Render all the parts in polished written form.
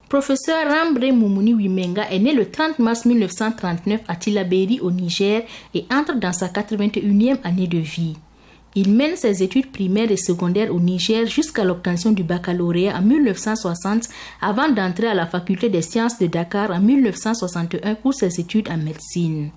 Professeur Rambre Moumouni Wimenga est né le 30 mars 1939 à Tillabéri au Niger et entre dans sa 81e année de vie. Il mène ses études primaires et secondaires au Niger jusqu'à l'obtention du baccalauréat en 1960 avant d'entrer à la faculté des sciences de Dakar en 1961 pour ses études en médecine.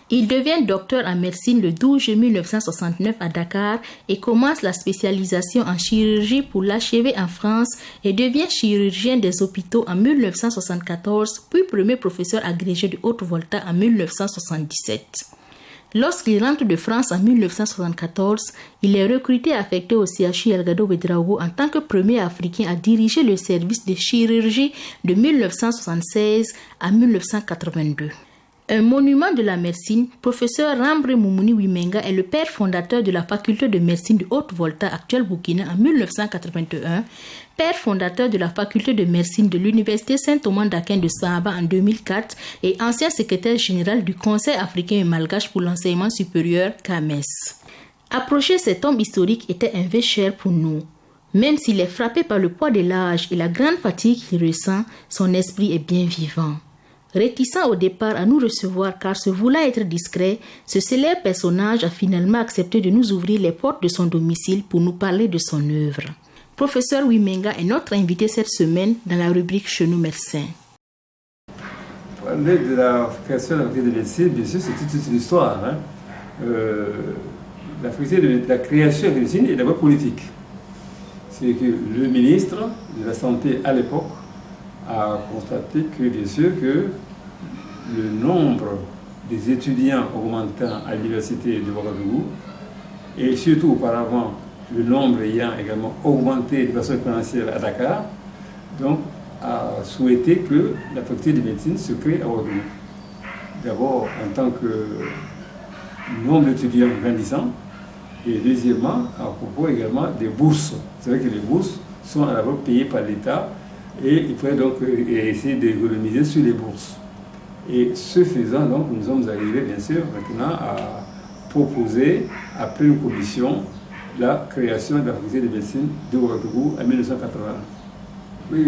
Il devient docteur en médecine le 12 juillet 1969 à Dakar et commence la spécialisation en chirurgie pour l'achever en France et devient chirurgien des hôpitaux en 1974, puis premier professeur agrégé de Haute-Volta en 1977. Lorsqu'il rentre de France en 1974, il est recruté et affecté au CHU Elgado Ouédraogo en tant que premier Africain à diriger le service de chirurgie de 1976 à 1982. Un monument de la médecine, professeur Rambre Moumouni Wimenga est le père fondateur de la faculté de médecine de Haute-Volta, actuelle Burkina, en 1981, père fondateur de la faculté de médecine de l'université Saint-Thomas d'Aquin de Sahaba en 2004 et ancien secrétaire général du Conseil africain et malgache pour l'enseignement supérieur, CAMES. Approcher cet homme historique était un vœu cher pour nous. Même s'il est frappé par le poids de l'âge et la grande fatigue qu'il ressent, son esprit est bien vivant. Réticent au départ à nous recevoir car se voulant être discret, ce célèbre personnage a finalement accepté de nous ouvrir les portes de son domicile pour nous parler de son œuvre. Professeur Wimenga est notre invité cette semaine dans la rubrique Chez nous médecins. Parler de la création de la faculté de médecine, bien sûr, c'est toute une histoire. La faculté de la création de la médecine est d'abord politique. C'est que le ministre de la Santé à l'époque a constaté que, bien sûr, que le nombre des étudiants augmentant à l'université de Ouagadougou et surtout auparavant le nombre ayant également augmenté de façon exponentielle à Dakar, donc a souhaité que la faculté de médecine se crée à Ouagadougou. D'abord en tant que nombre d'étudiants grandissant et deuxièmement à propos également des bourses. C'est vrai que les bourses sont à la fois payées par l'État et il fallait donc essayer d'économiser sur les bourses. Et ce faisant, donc, nous sommes arrivés, bien sûr, maintenant à proposer, après une commission, la création de la faculté de médecine de Ouagadougou en 1980. Oui,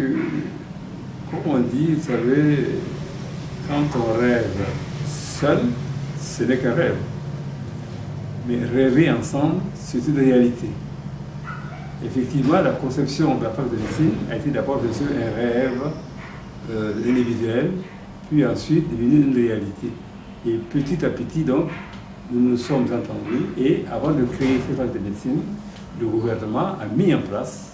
comme on dit, vous savez, quand on rêve seul, ce n'est qu'un rêve. Mais rêver ensemble, c'est une réalité. Effectivement, la conception de la faculté de médecine a été d'abord bien sûr un rêve individuel, puis ensuite devenu une réalité. Et petit à petit, donc, nous nous sommes entendus et avant de créer cette faculté de médecine, le gouvernement a mis en place,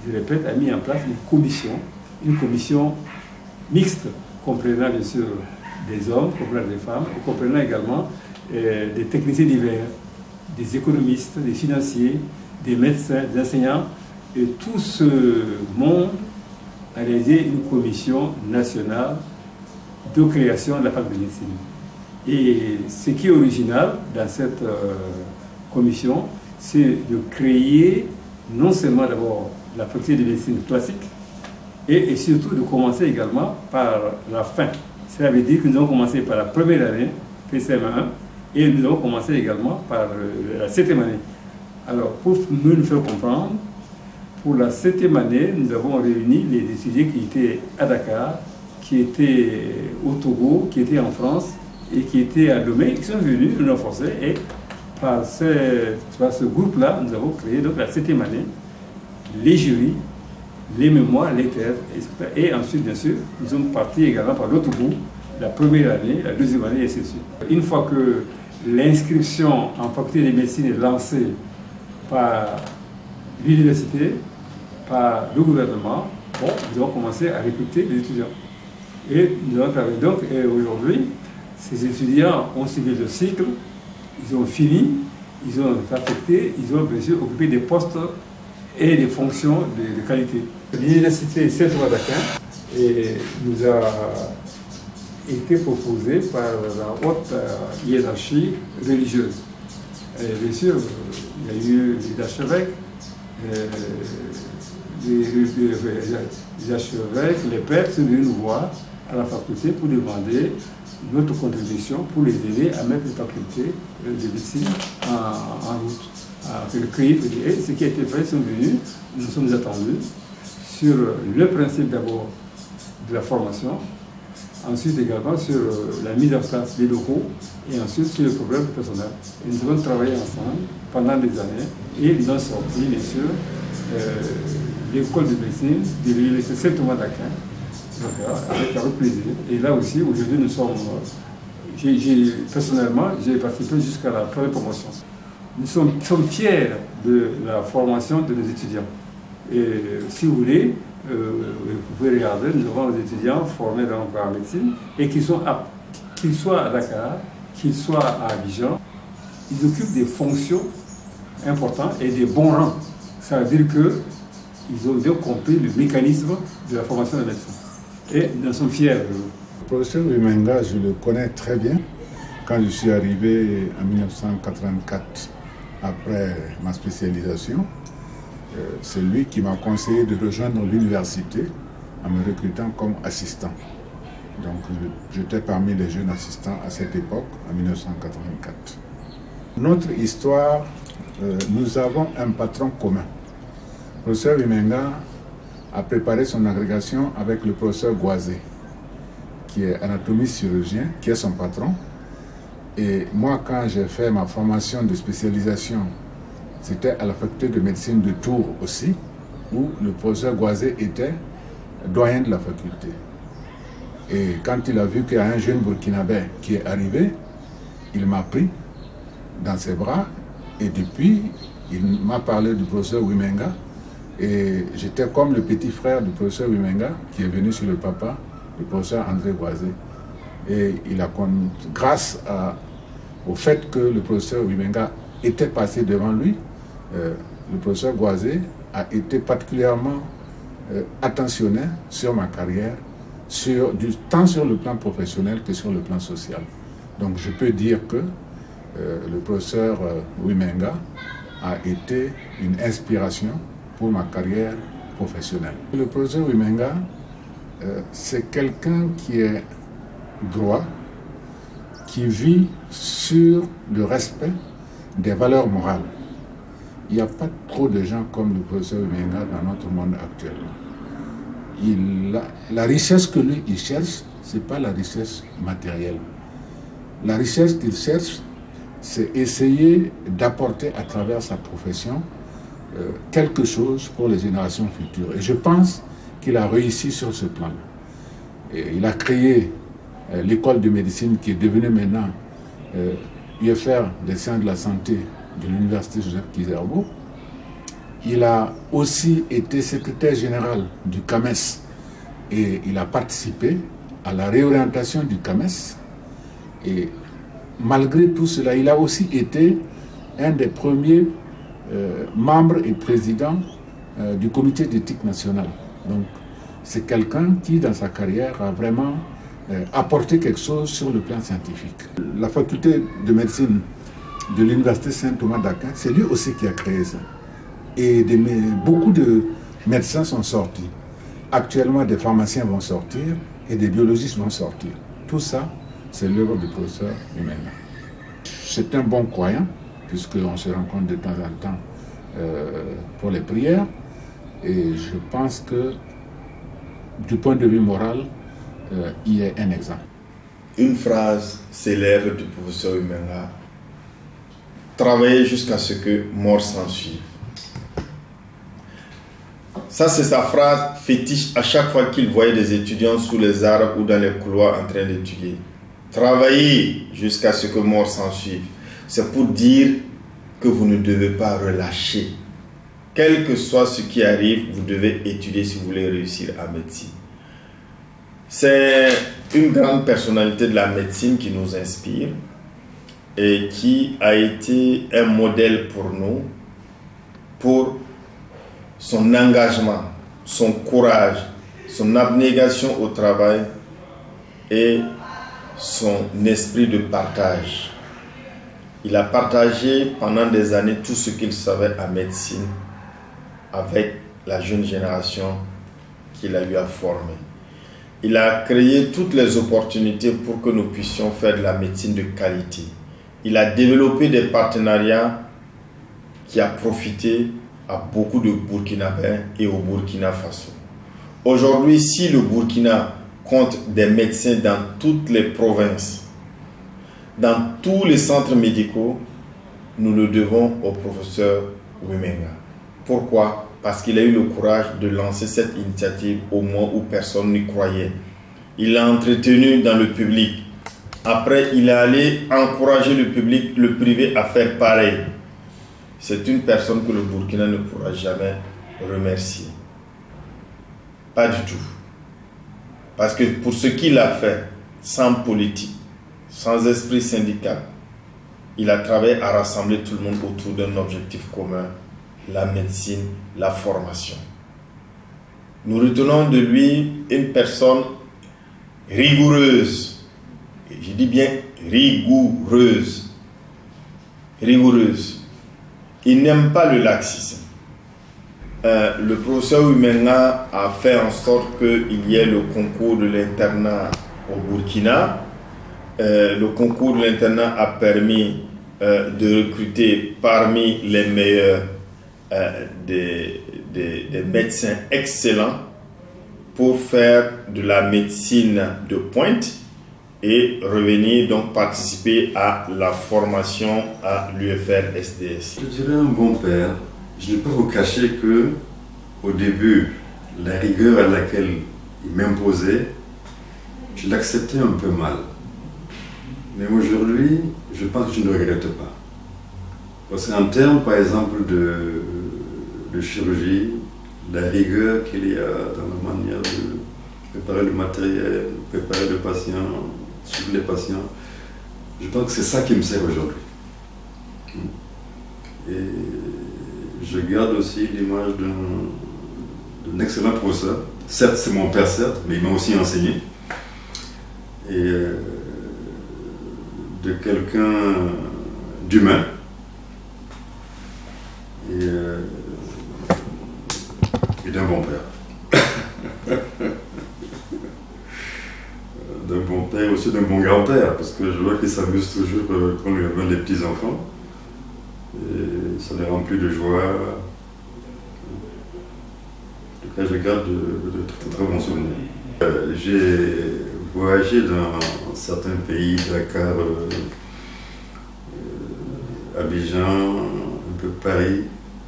je répète, a mis en place une commission mixte, comprenant bien sûr des hommes, comprenant des femmes, et comprenant également des techniciens divers, des économistes, des financiers, des médecins, des enseignants, et tout ce monde a réalisé une commission nationale de création de la faculté de médecine. Et ce qui est original dans cette commission, c'est de créer non seulement d'abord la faculté de médecine classique, et surtout de commencer également par la fin. Cela veut dire que nous avons commencé par la première année, PCM1, et nous avons commencé également par la 7e année. Alors, pour nous faire comprendre, pour la 7e année, nous avons réuni les étudiants qui étaient à Dakar, qui étaient au Togo, qui étaient en France et qui étaient à Lomé, qui sont venus nous renforcer. Et par ce groupe-là, nous avons créé donc la 7e année, les jurys, les mémoires, les thèses. Et ensuite, bien sûr, nous sommes partis également par l'autre bout, la première année, la 2e année, et ainsi de suite. Une fois que l'inscription en faculté de médecine est lancée par l'université, par le gouvernement, bon, nous avons commencé à recruter les étudiants. Et nous avons travaillé donc, et aujourd'hui, ces étudiants ont suivi le cycle, ils ont fini, ils ont affecté, ils ont bien sûr occupé des postes et des fonctions de qualité. L'université Saint-Thomas d'Aquin nous a été proposée par la haute hiérarchie religieuse. Et bien sûr, il y a eu les archevêques, les pères sont venus nous voir à la faculté pour demander notre contribution pour les aider à mettre la faculté de médecine en route. Et ce qui a été fait, ils sont venus, nous sommes attendus sur le principe d'abord de la formation, ensuite également sur la mise en place des locaux et ensuite sur le problème personnel. Et nous avons travaillé ensemble pendant des années et nous avons sorti, bien sûr, l'école de médecine de l'université Saint-Thomas d'Aquin, avec plaisir. Et là aussi, aujourd'hui, nous sommes. Personnellement, j'ai participé jusqu'à la première promotion. Nous sommes fiers de la formation de nos étudiants. Et si vous voulez, vous pouvez regarder, nous avons des étudiants formés en médecine et qu'ils soient à Dakar, qu'ils soient à Abidjan, ils occupent des fonctions importantes et des bons rangs. Ça veut dire qu'ils ont bien compris le mécanisme de la formation des médecins. Et nous en sommes fiers de eux. Le professeur Wimenga, je le connais très bien. Quand je suis arrivé en 1984, après ma spécialisation, c'est lui qui m'a conseillé de rejoindre l'université en me recrutant comme assistant. Donc j'étais parmi les jeunes assistants à cette époque, en 1984. Notre histoire, nous avons un patron commun. Le professeur Wimenga a préparé son agrégation avec le professeur Goisé, qui est anatomiste chirurgien, qui est son patron. Et moi, quand j'ai fait ma formation de spécialisation, c'était à la faculté de médecine de Tours aussi, où le professeur Goisé était doyen de la faculté. Et quand il a vu qu'il y a un jeune Burkinabé qui est arrivé, il m'a pris dans ses bras et depuis, il m'a parlé du professeur Wimenga et j'étais comme le petit frère du professeur Wimenga qui est venu sur le papa, le professeur André Goisé. Et il a, grâce au fait que le professeur Wimenga était passé devant lui, le professeur Goisé a été particulièrement attentionné sur ma carrière, tant sur le plan professionnel que sur le plan social. Donc je peux dire que le professeur Wimenga a été une inspiration pour ma carrière professionnelle. Le professeur Wimenga, c'est quelqu'un qui est droit, qui vit sur le respect des valeurs morales. Il n'y a pas trop de gens comme le professeur Wimenga dans notre monde actuellement. La richesse que lui, il cherche, ce n'est pas la richesse matérielle. La richesse qu'il cherche, c'est essayer d'apporter à travers sa profession quelque chose pour les générations futures. Et je pense qu'il a réussi sur ce plan. Il a créé l'école de médecine qui est devenue maintenant UFR des sciences de la santé de l'université Joseph Kizerbo. Il a aussi été secrétaire général du CAMES et il a participé à la réorientation du CAMES. Et malgré tout cela, il a aussi été un des premiers membres et présidents du comité d'éthique nationale. Donc, c'est quelqu'un qui, dans sa carrière, a vraiment apporté quelque chose sur le plan scientifique. La faculté de médecine de l'université Saint-Thomas d'Aquin, c'est lui aussi qui a créé ça. Et beaucoup de médecins sont sortis. Actuellement, des pharmaciens vont sortir et des biologistes vont sortir. Tout ça, c'est l'œuvre du professeur Wimenga. C'est un bon croyant, puisqu'on se rencontre de temps en temps pour les prières. Et je pense que, du point de vue moral, il est un exemple. Une phrase célèbre du professeur Wimenga: travailler jusqu'à ce que mort s'ensuive. Ça, c'est sa phrase fétiche à chaque fois qu'il voyait des étudiants sous les arbres ou dans les couloirs en train d'étudier. Travailler jusqu'à ce que mort s'ensuive. C'est pour dire que vous ne devez pas relâcher. Quel que soit ce qui arrive, vous devez étudier si vous voulez réussir en médecine. C'est une grande personnalité de la médecine qui nous inspire et qui a été un modèle pour nous, pour son engagement, son courage, son abnégation au travail et son esprit de partage. Il a partagé pendant des années tout ce qu'il savait en médecine avec la jeune génération qu'il a eu à former. Il a créé toutes les opportunités pour que nous puissions faire de la médecine de qualité. Il a développé des partenariats qui ont profité à beaucoup de Burkinabés et au Burkina Faso. Aujourd'hui, si le Burkina compte des médecins dans toutes les provinces, dans tous les centres médicaux, nous le devons au professeur Wimenga. Pourquoi? Parce qu'il a eu le courage de lancer cette initiative au moment où personne n'y croyait. Il l'a entretenu dans le public. Après, il est allé encourager le public, le privé à faire pareil. C'est une personne que le Burkina ne pourra jamais remercier. Pas du tout. Parce que pour ce qu'il a fait, sans politique, sans esprit syndical, il a travaillé à rassembler tout le monde autour d'un objectif commun, la médecine, la formation. Nous retenons de lui une personne rigoureuse. Et je dis bien rigoureuse. Rigoureuse. Il n'aime pas le laxisme. Le professeur Wimenga a fait en sorte qu'il y ait le concours de l'internat au Burkina. Le concours de l'internat a permis de recruter parmi les meilleurs des médecins excellents pour faire de la médecine de pointe et revenir donc participer à la formation à l'UFR-SDS. Je dirais un bon père. Je ne peux vous cacher que au début, la rigueur à laquelle il m'imposait, je l'acceptais un peu mal. Mais aujourd'hui, je pense que je ne regrette pas. Parce qu'en termes, par exemple, de chirurgie, la rigueur qu'il y a dans la manière de préparer le matériel, préparer le patient, suivre les patients, je pense que c'est ça qui me sert aujourd'hui. Et je garde aussi l'image d'un excellent professeur. Certes, c'est mon père, certes, mais il m'a aussi enseigné. Et de quelqu'un d'humain. Et d'un bon père. D'un bon père et aussi d'un bon grand-père, parce que je vois qu'il s'amuse toujours quand on lui amène les petits-enfants. Et ça les remplit de joie. En tout cas, je garde de très bons souvenirs. J'ai voyagé dans certains pays, Dakar, Abidjan, un peu Paris.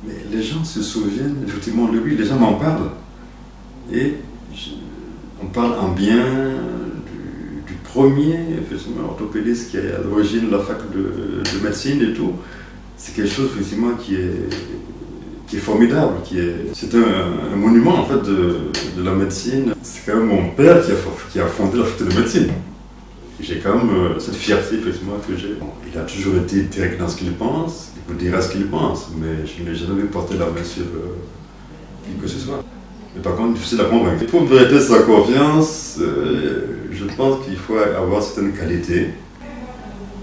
Mais les gens se souviennent effectivement de lui, les gens m'en parlent. Et on parle en bien du premier effectivement, orthopédiste qui est à l'origine de la fac de médecine et tout. C'est quelque chose effectivement qui est formidable, c'est un monument en fait de la médecine. C'est quand même mon père qui a fondé la faculté de médecine. J'ai quand même cette fierté effectivement que j'ai. Bon, il a toujours été direct dans ce qu'il pense, il vous dira ce qu'il pense, mais je n'ai jamais porté la main sur qui que ce soit. Mais par contre, difficile à convaincre. Pour mériter sa confiance, je pense qu'il faut avoir certaines qualités.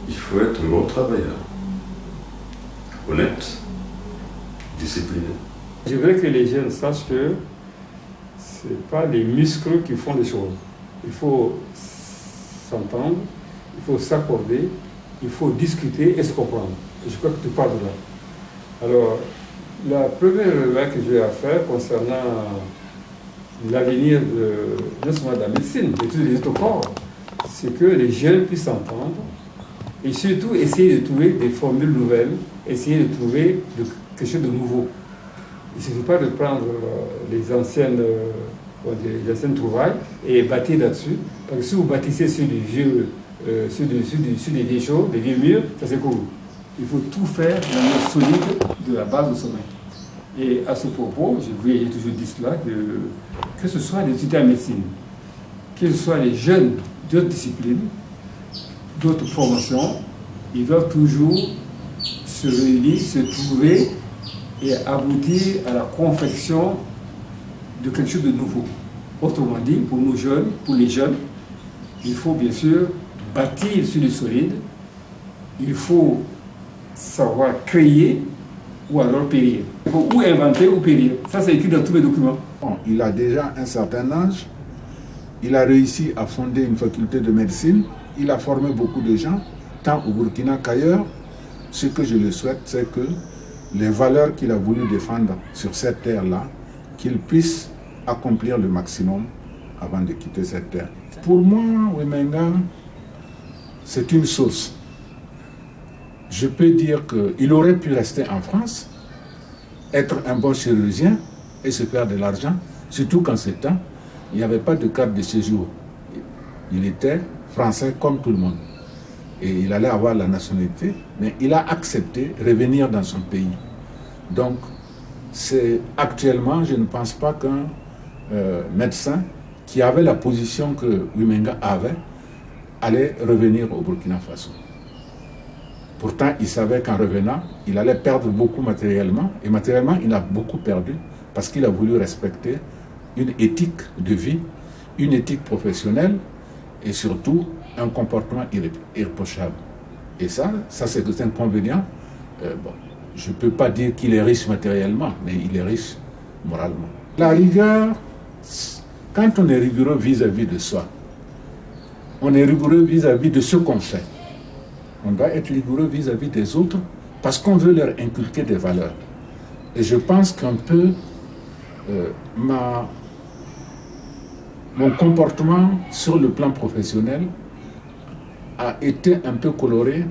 Il faut être un bon travailleur. Honnête, discipliné. Je voudrais que les jeunes sachent que ce n'est pas les muscles qui font les choses. Il faut s'entendre, il faut s'accorder, il faut discuter et se comprendre. Et je crois que tu parles de là. Alors, la première remarque que j'ai à faire concernant l'avenir non seulement de la médecine, mais tous les autres corps, c'est que les jeunes puissent s'entendre et surtout essayer de trouver des formules nouvelles, essayer de trouver quelque chose de nouveau. Il ne suffit pas de prendre les anciennes trouvailles et bâtir là-dessus. Parce que si vous bâtissez sur des vieux, sur des vieilles choses, des vieux murs, ça c'est cool. Il faut tout faire de manière solide de la base au sommet. Et à ce propos, j'ai toujours dit cela, que ce soit les étudiants en médecine, que ce soit les jeunes d'autres disciplines, d'autres formations, ils doivent toujours se réunir, se trouver et aboutir à la confection de quelque chose de nouveau. Autrement dit, pour nous jeunes, pour les jeunes, il faut bien sûr bâtir sur le solide, il faut savoir créer ou alors périr. Il faut ou inventer ou périr. Ça, c'est écrit dans tous les documents. Bon, il a déjà un certain âge, il a réussi à fonder une faculté de médecine, il a formé beaucoup de gens, tant au Burkina qu'ailleurs. Ce que je le souhaite, c'est que les valeurs qu'il a voulu défendre sur cette terre-là, qu'il puisse accomplir le maximum avant de quitter cette terre. Pour moi, Wimenga, c'est une source. Je peux dire qu'il aurait pu rester en France, être un bon chirurgien et se faire de l'argent, surtout qu'en ce temps, il n'y avait pas de carte de séjour. Il était français comme tout le monde. Et il allait avoir la nationalité, mais il a accepté de revenir dans son pays. Donc, actuellement, je ne pense pas qu'un médecin qui avait la position que Wimenga avait allait revenir au Burkina Faso. Pourtant, il savait qu'en revenant, il allait perdre beaucoup matériellement. Et matériellement, il a beaucoup perdu parce qu'il a voulu respecter une éthique de vie, une éthique professionnelle et surtout un comportement irréprochable. Et ça c'est des inconvénients. Bon, je ne peux pas dire qu'il est riche matériellement, mais il est riche moralement. La rigueur, quand on est rigoureux vis-à-vis de soi, on est rigoureux vis-à-vis de ce qu'on fait. On doit être rigoureux vis-à-vis des autres parce qu'on veut leur inculquer des valeurs. Et je pense qu'un peu mon comportement sur le plan professionnel a été un peu coloré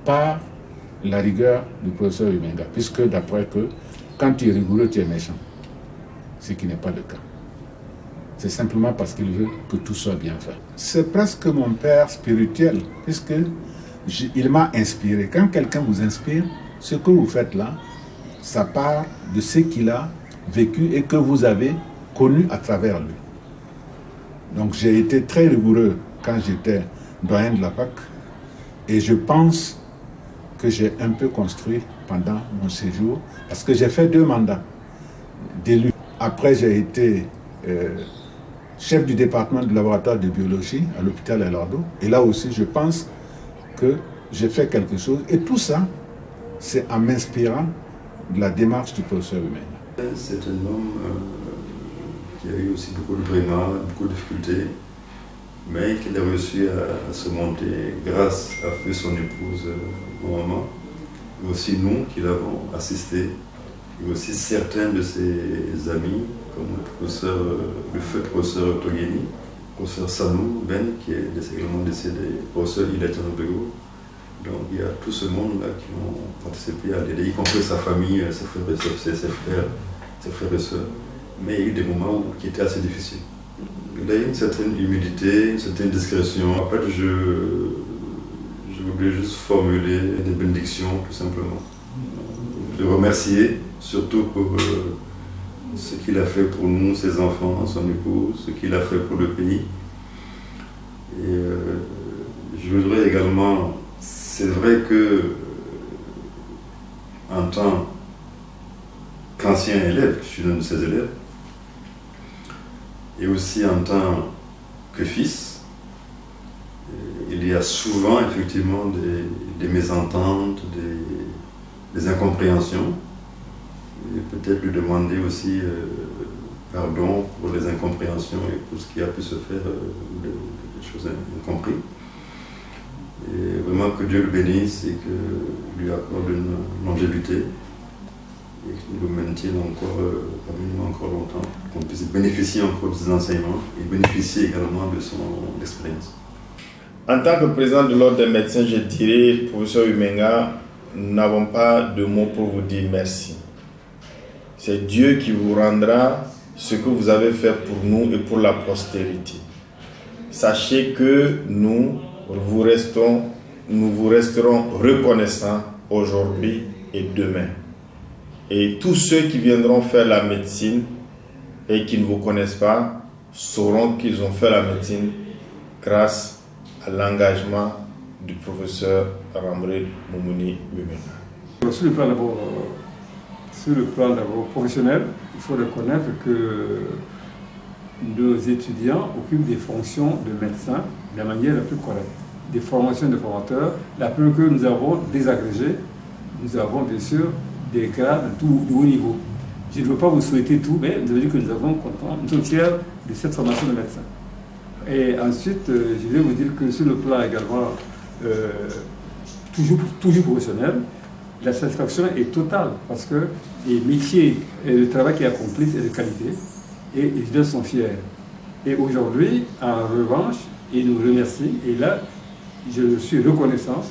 par la rigueur du professeur Wimenga, puisque d'après que quand tu es rigoureux, tu es méchant. Ce qui n'est pas le cas. C'est simplement parce qu'il veut que tout soit bien fait. C'est presque mon père spirituel, puisque il m'a inspiré. Quand quelqu'un vous inspire, ce que vous faites là, ça part de ce qu'il a vécu et que vous avez connu à travers lui. Donc j'ai été très rigoureux quand j'étais doyen de la PAC et je pense que j'ai un peu construit pendant mon séjour parce que j'ai fait 2 mandats d'élu. Après j'ai été chef du département du laboratoire de biologie à l'hôpital El Ardo et là aussi je pense que j'ai fait quelque chose et tout ça c'est en m'inspirant de la démarche du professeur Wimenga. C'est un homme qui a eu aussi beaucoup de brimades, beaucoup de difficultés, mais qu'il a réussi à se monter grâce à fait son épouse au moment, et aussi nous qui l'avons assisté, et aussi certains de ses amis, comme le feu professeur Togeni, le professeur Sanou Ben, qui est également décédé, le professeur Ileta Nobego. Donc il y a tout ce monde-là qui ont participé à l'aider, y compris sa famille, ses frères et sœurs. Mais il y a eu des moments qui étaient assez difficiles. Il a eu une certaine humilité, une certaine discrétion. En fait, je voulais juste formuler des bénédictions, tout simplement. Le remercier, surtout pour ce qu'il a fait pour nous, ses enfants, son épouse, ce qu'il a fait pour le pays. Et je voudrais également... C'est vrai que, en tant qu'ancien élève, je suis l'un de ses élèves, et aussi en tant que fils, il y a souvent effectivement des mésententes, des incompréhensions, et peut-être lui demander aussi pardon pour les incompréhensions et pour ce qui a pu se faire, des choses incomprises. Et vraiment que Dieu le bénisse et que lui accorde une longévité et qu'il le maintienne encore parmi nous encore longtemps, qu'on puisse bénéficier encore de ses enseignements et bénéficier également de son expérience. En tant que président de l'Ordre des médecins, je dirais, professeur Wimenga, nous n'avons pas de mots pour vous dire merci. C'est Dieu qui vous rendra ce que vous avez fait pour nous et pour la postérité. Sachez que nous vous resterons reconnaissants aujourd'hui et demain. Et tous ceux qui viendront faire la médecine et qui ne vous connaissent pas sauront qu'ils ont fait la médecine grâce à l'engagement du professeur Ramred Moumouni Wimenga. Sur le plan d'abord professionnel, il faut reconnaître que nos étudiants occupent des fonctions de médecins de la manière la plus correcte. Des formations de formateurs, la plupart que nous avons désagrégés, nous avons bien sûr des grades de haut niveau. Je ne veux pas vous souhaiter tout, mais je veux dire que nous sommes fiers de cette formation de médecin. Et ensuite, je vais vous dire que sur le plan également toujours professionnel, la satisfaction est totale parce que les métiers et le travail qui est accompli, c'est de qualité. et ils en sont fiers. Et aujourd'hui, en revanche, ils nous remercient. Et là, je suis reconnaissant.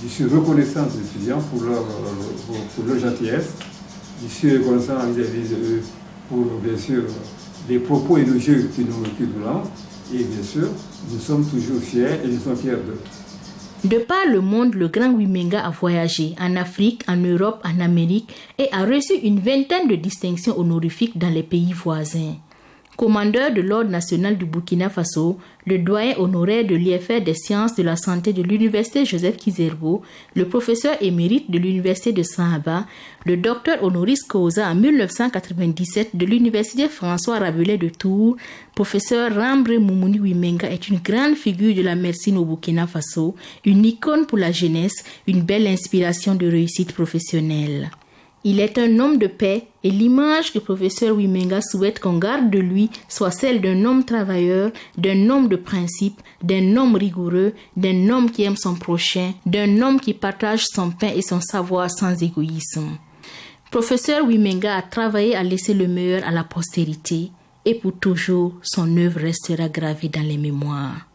Je suis reconnaissant aux étudiants pour leur gentillesse. Je suis reconnaissant vis-à-vis d'eux pour, bien sûr, les propos élogieux qu'ils nous lancent. Et bien sûr, nous sommes toujours fiers et nous sommes fiers d'eux. De par le monde, le grand Wimenga a voyagé en Afrique, en Europe, en Amérique et a reçu une vingtaine de distinctions honorifiques dans les pays voisins. Commandeur de l'Ordre national du Burkina Faso, le doyen honoraire de l'IFR des sciences de la santé de l'Université Joseph Kizerbo, le professeur émérite de l'Université de Sahaba, le docteur honoris causa en 1997 de l'Université François Rabelais de Tours, professeur Rambre Moumouni Wimenga est une grande figure de la médecine au Burkina Faso, une icône pour la jeunesse, une belle inspiration de réussite professionnelle. Il est un homme de paix et l'image que professeur Wimenga souhaite qu'on garde de lui soit celle d'un homme travailleur, d'un homme de principe, d'un homme rigoureux, d'un homme qui aime son prochain, d'un homme qui partage son pain et son savoir sans égoïsme. Professeur Wimenga a travaillé à laisser le meilleur à la postérité et pour toujours, son œuvre restera gravée dans les mémoires.